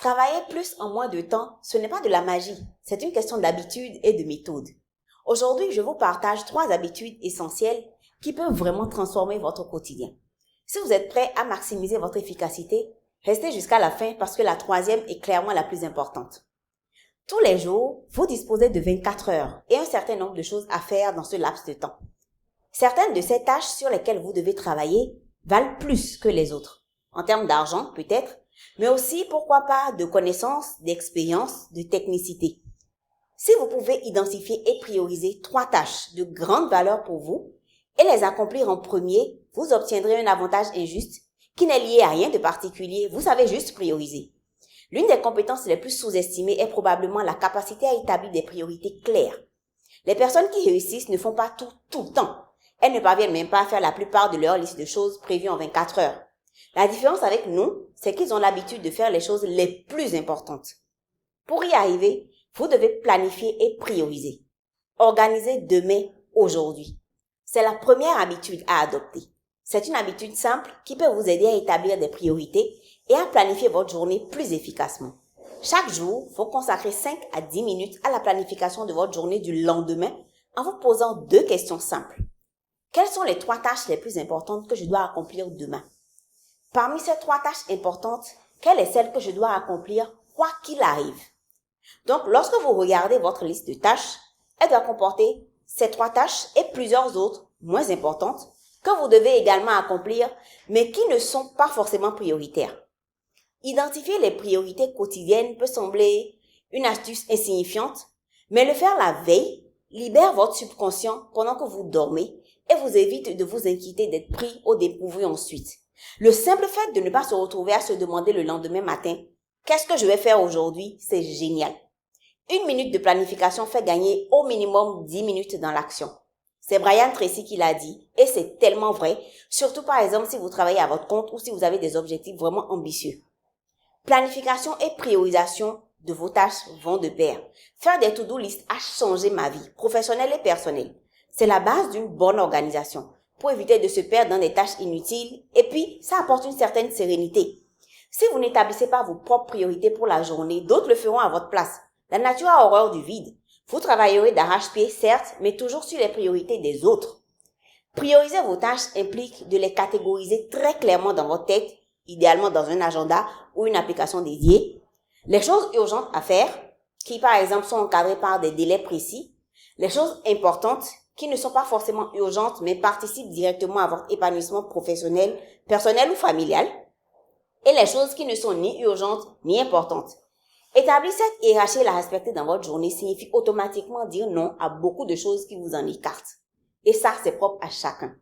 Travailler plus en moins de temps, ce n'est pas de la magie, c'est une question d'habitude et de méthode. Aujourd'hui, je vous partage 3 habitudes essentielles qui peuvent vraiment transformer votre quotidien. Si vous êtes prêt à maximiser votre efficacité, restez jusqu'à la fin parce que la 3e est clairement la plus importante. Tous les jours, vous disposez de 24 heures et un certain nombre de choses à faire dans ce laps de temps. Certaines de ces tâches sur lesquelles vous devez travailler valent plus que les autres. En termes d'argent, peut-être, mais aussi, pourquoi pas, de connaissances, d'expérience, de technicité. Si vous pouvez identifier et prioriser 3 tâches de grande valeur pour vous et les accomplir en premier, vous obtiendrez un avantage injuste qui n'est lié à rien de particulier, vous savez juste prioriser. L'une des compétences les plus sous-estimées est probablement la capacité à établir des priorités claires. Les personnes qui réussissent ne font pas tout le temps. Elles ne parviennent même pas à faire la plupart de leur liste de choses prévues en 24 heures. La différence avec nous, c'est qu'ils ont l'habitude de faire les choses les plus importantes. Pour y arriver, vous devez planifier et prioriser. Organisez demain, aujourd'hui. C'est la première habitude à adopter. C'est une habitude simple qui peut vous aider à établir des priorités et à planifier votre journée plus efficacement. Chaque jour, vous consacrez 5 à 10 minutes à la planification de votre journée du lendemain en vous posant 2 questions simples. Quelles sont les 3 tâches les plus importantes que je dois accomplir demain? Parmi ces 3 tâches importantes, quelle est celle que je dois accomplir quoi qu'il arrive? Donc, lorsque vous regardez votre liste de tâches, elle doit comporter ces 3 tâches et plusieurs autres, moins importantes, que vous devez également accomplir, mais qui ne sont pas forcément prioritaires. Identifier les priorités quotidiennes peut sembler une astuce insignifiante, mais le faire la veille libère votre subconscient pendant que vous dormez et vous évite de vous inquiéter d'être pris au dépourvu ensuite. Le simple fait de ne pas se retrouver à se demander le lendemain matin « Qu'est-ce que je vais faire aujourd'hui ?» c'est génial. 1 minute de planification fait gagner au minimum 10 minutes dans l'action. C'est Brian Tracy qui l'a dit et c'est tellement vrai, surtout par exemple si vous travaillez à votre compte ou si vous avez des objectifs vraiment ambitieux. Planification et priorisation de vos tâches vont de pair. Faire des to-do list a changé ma vie, professionnelle et personnelle. C'est la base d'une bonne organisation pour éviter de se perdre dans des tâches inutiles et puis ça apporte une certaine sérénité. Si vous n'établissez pas vos propres priorités pour la journée, d'autres le feront à votre place. La nature a horreur du vide. Vous travaillerez d'arrache-pied, certes, mais toujours sur les priorités des autres. Prioriser vos tâches implique de les catégoriser très clairement dans votre tête, idéalement dans un agenda ou une application dédiée. Les choses urgentes à faire, qui par exemple sont encadrées par des délais précis. Les choses importantes, qui ne sont pas forcément urgentes, mais participent directement à votre épanouissement professionnel, personnel ou familial. Et les choses qui ne sont ni urgentes ni importantes. Établir cette hiérarchie et la respecter dans votre journée signifie automatiquement dire non à beaucoup de choses qui vous en écartent. Et ça, c'est propre à chacun.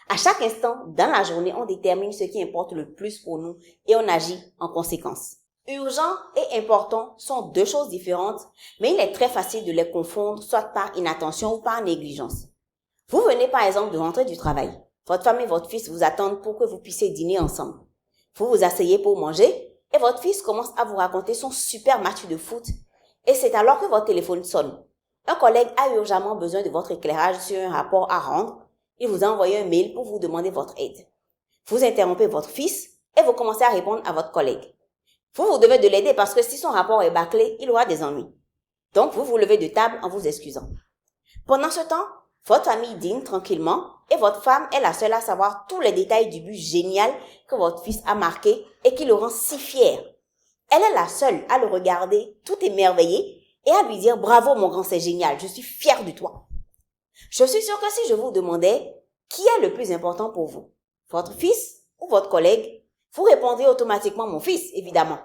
À chaque instant, dans la journée, on détermine ce qui importe le plus pour nous et on agit en conséquence. Urgent et important sont 2 choses différentes, mais il est très facile de les confondre, soit par inattention ou par négligence. Vous venez par exemple de rentrer du travail. Votre femme et votre fils vous attendent pour que vous puissiez dîner ensemble. Vous vous asseyez pour manger et votre fils commence à vous raconter son super match de foot et c'est alors que votre téléphone sonne. Un collègue a urgemment besoin de votre éclairage sur un rapport à rendre. Il vous a envoyé un mail pour vous demander votre aide. Vous interrompez votre fils et vous commencez à répondre à votre collègue. Vous devez de l'aider parce que si son rapport est bâclé, il aura des ennuis. Donc, vous vous levez de table en vous excusant. Pendant ce temps, votre famille dîne tranquillement et votre femme est la seule à savoir tous les détails du but génial que votre fils a marqué et qui le rend si fier. Elle est la seule à le regarder tout émerveillé et à lui dire « Bravo mon grand, c'est génial, je suis fière de toi ». Je suis sûre que si je vous demandais qui est le plus important pour vous, votre fils ou votre collègue, vous répondrez automatiquement mon fils, évidemment.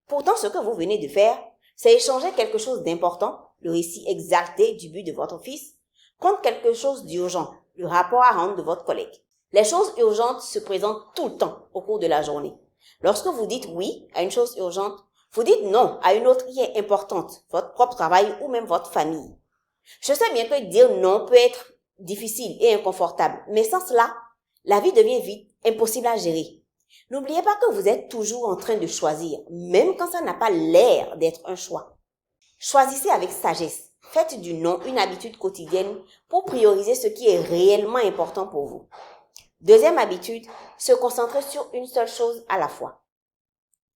Pourtant, ce que vous venez de faire, c'est échanger quelque chose d'important, le récit exalté du but de votre fils, contre quelque chose d'urgent, le rapport à rendre de votre collègue. Les choses urgentes se présentent tout le temps au cours de la journée. Lorsque vous dites oui à une chose urgente, vous dites non à une autre qui est importante, votre propre travail ou même votre famille. Je sais bien que dire non peut être difficile et inconfortable, mais sans cela, la vie devient vite impossible à gérer. N'oubliez pas que vous êtes toujours en train de choisir, même quand ça n'a pas l'air d'être un choix. Choisissez avec sagesse. Faites du non une habitude quotidienne pour prioriser ce qui est réellement important pour vous. 2e habitude, se concentrer sur une seule chose à la fois.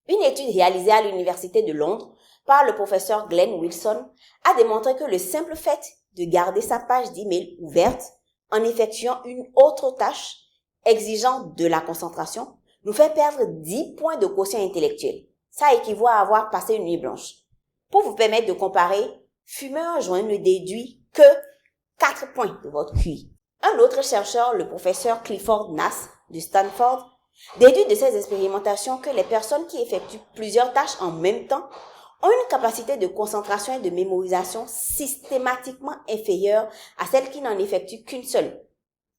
Une étude réalisée à l'Université de Londres par le professeur Glenn Wilson a démontré que le simple fait de garder sa page d'email ouverte en effectuant une autre tâche exigeant de la concentration nous fait perdre 10 points de quotient intellectuel. Ça équivaut à avoir passé une nuit blanche. Pour vous permettre de comparer, fumer un joint ne déduit que 4 points de votre QI. Un autre chercheur, le professeur Clifford Nass de Stanford, déduit de ces expérimentations que les personnes qui effectuent plusieurs tâches en même temps ont une capacité de concentration et de mémorisation systématiquement inférieure à celles qui n'en effectuent qu'une seule.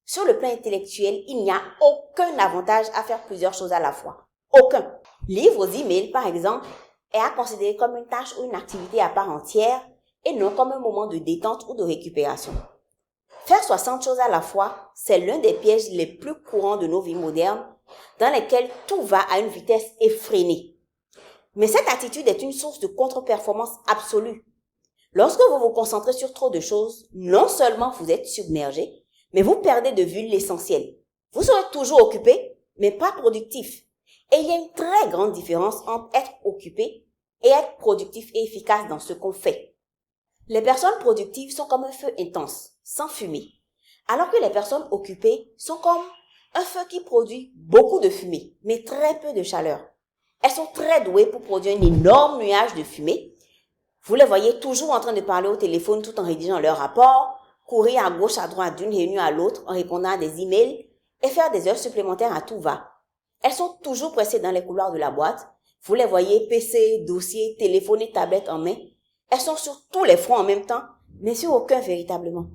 Sur le plan intellectuel, il n'y a aucun avantage à faire plusieurs choses à la fois. Aucun. Lire vos emails, par exemple, est à considérer comme une tâche ou une activité à part entière et non comme un moment de détente ou de récupération. Faire 60 choses à la fois, c'est l'un des pièges les plus courants de nos vies modernes, dans lesquels tout va à une vitesse effrénée. Mais cette attitude est une source de contre-performance absolue. Lorsque vous vous concentrez sur trop de choses, non seulement vous êtes submergé, mais vous perdez de vue l'essentiel. Vous serez toujours occupé, mais pas productif. Et il y a une très grande différence entre être occupé et être productif et efficace dans ce qu'on fait. Les personnes productives sont comme un feu intense, sans fumée, alors que les personnes occupées sont comme un feu qui produit beaucoup de fumée, mais très peu de chaleur. Elles sont très douées pour produire un énorme nuage de fumée. Vous les voyez toujours en train de parler au téléphone tout en rédigeant leur rapport, courir à gauche à droite d'une réunion à l'autre en répondant à des emails et faire des heures supplémentaires à tout va. Elles sont toujours pressées dans les couloirs de la boîte. Vous les voyez PC, dossier, téléphone et tablette en main. Elles sont sur tous les fronts en même temps, mais sur aucun véritablement.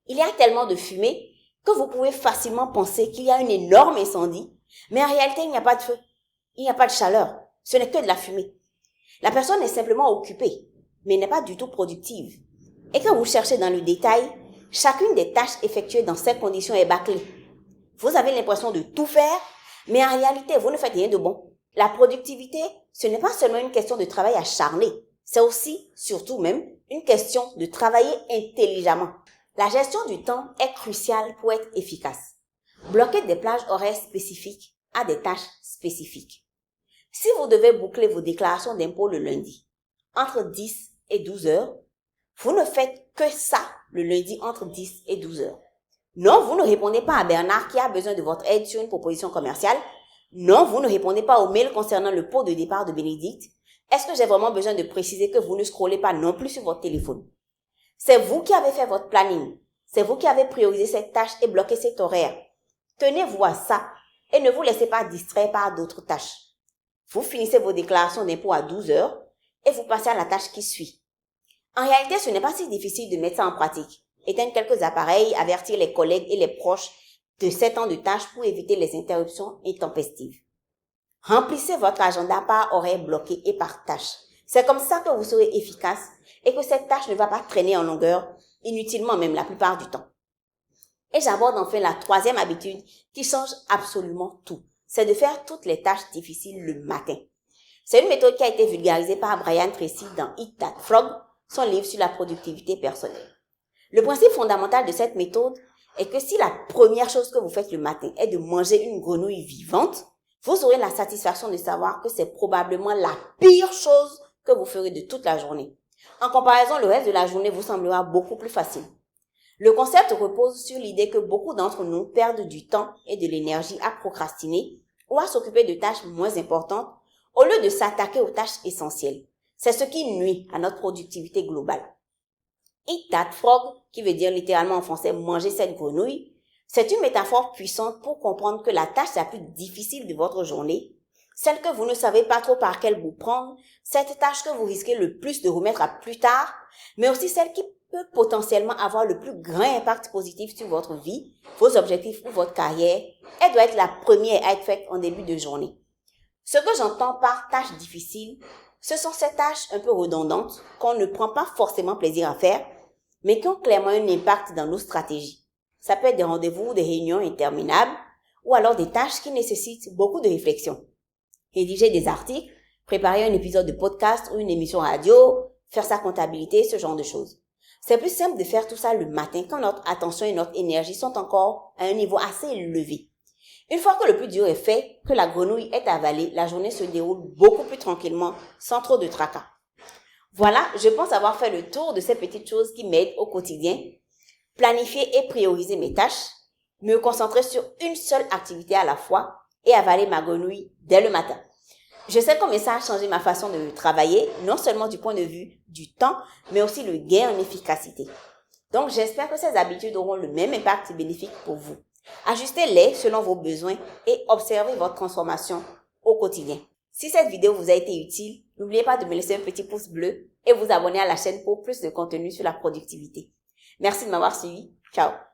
Il y a tellement de fumée que vous pouvez facilement penser qu'il y a un énorme incendie, mais en réalité, il n'y a pas de feu. Il n'y a pas de chaleur. Ce n'est que de la fumée. La personne est simplement occupée, mais n'est pas du tout productive. Et quand vous cherchez dans le détail, chacune des tâches effectuées dans ces conditions est bâclée. Vous avez l'impression de tout faire, mais en réalité, vous ne faites rien de bon. La productivité, ce n'est pas seulement une question de travail acharné. C'est aussi, surtout même, une question de travailler intelligemment. La gestion du temps est cruciale pour être efficace. Bloquez des plages horaires spécifiques à des tâches spécifiques. Si vous devez boucler vos déclarations d'impôts le lundi, entre 10 et 12 heures, vous ne faites que ça le lundi entre 10 et 12 heures. Non, vous ne répondez pas à Bernard qui a besoin de votre aide sur une proposition commerciale. Non, vous ne répondez pas au mail concernant le pot de départ de Bénédicte. Est-ce que j'ai vraiment besoin de préciser que vous ne scrollez pas non plus sur votre téléphone? C'est vous qui avez fait votre planning. C'est vous qui avez priorisé cette tâche et bloqué cet horaire. Tenez-vous à ça et ne vous laissez pas distraire par d'autres tâches. Vous finissez vos déclarations d'impôts à 12 heures et vous passez à la tâche qui suit. En réalité, ce n'est pas si difficile de mettre ça en pratique. Éteindre quelques appareils, avertir les collègues et les proches de 7 ans de tâches pour éviter les interruptions intempestives. Remplissez votre agenda par horaire bloqué et par tâche. C'est comme ça que vous serez efficace et que cette tâche ne va pas traîner en longueur, inutilement même la plupart du temps. Et j'aborde enfin la troisième habitude qui change absolument tout. C'est de faire toutes les tâches difficiles le matin. C'est une méthode qui a été vulgarisée par Brian Tracy dans Eat That Frog, son livre sur la productivité personnelle. Le principe fondamental de cette méthode est que si la première chose que vous faites le matin est de manger une grenouille vivante, vous aurez la satisfaction de savoir que c'est probablement la pire chose que vous ferez de toute la journée. En comparaison, le reste de la journée vous semblera beaucoup plus facile. Le concept repose sur l'idée que beaucoup d'entre nous perdent du temps et de l'énergie à procrastiner ou à s'occuper de tâches moins importantes au lieu de s'attaquer aux tâches essentielles. C'est ce qui nuit à notre productivité globale. Eat that frog, qui veut dire littéralement en français manger cette grenouille, c'est une métaphore puissante pour comprendre que la tâche la plus difficile de votre journée, celle que vous ne savez pas trop par quel bout prendre, cette tâche que vous risquez le plus de remettre à plus tard, mais aussi celle qui peut potentiellement avoir le plus grand impact positif sur votre vie, vos objectifs ou votre carrière, elle doit être la première à être faite en début de journée. Ce que j'entends par tâche difficile, ce sont ces tâches un peu redondantes qu'on ne prend pas forcément plaisir à faire, mais qui ont clairement un impact dans nos stratégies. Ça peut être des rendez-vous, des réunions interminables, ou alors des tâches qui nécessitent beaucoup de réflexion. Rédiger des articles, préparer un épisode de podcast ou une émission radio, faire sa comptabilité, ce genre de choses. C'est plus simple de faire tout ça le matin quand notre attention et notre énergie sont encore à un niveau assez élevé. Une fois que le plus dur est fait, que la grenouille est avalée, la journée se déroule beaucoup plus tranquillement, sans trop de tracas. Voilà, je pense avoir fait le tour de ces petites choses qui m'aident au quotidien. Planifier et prioriser mes tâches, me concentrer sur une seule activité à la fois et avaler ma grenouille dès le matin. Je sais combien ça a changé ma façon de travailler, non seulement du point de vue du temps, mais aussi le gain en efficacité. Donc, j'espère que ces habitudes auront le même impact bénéfique pour vous. Ajustez-les selon vos besoins et observez votre transformation au quotidien. Si cette vidéo vous a été utile, n'oubliez pas de me laisser un petit pouce bleu et vous abonner à la chaîne pour plus de contenu sur la productivité. Merci de m'avoir suivi. Ciao!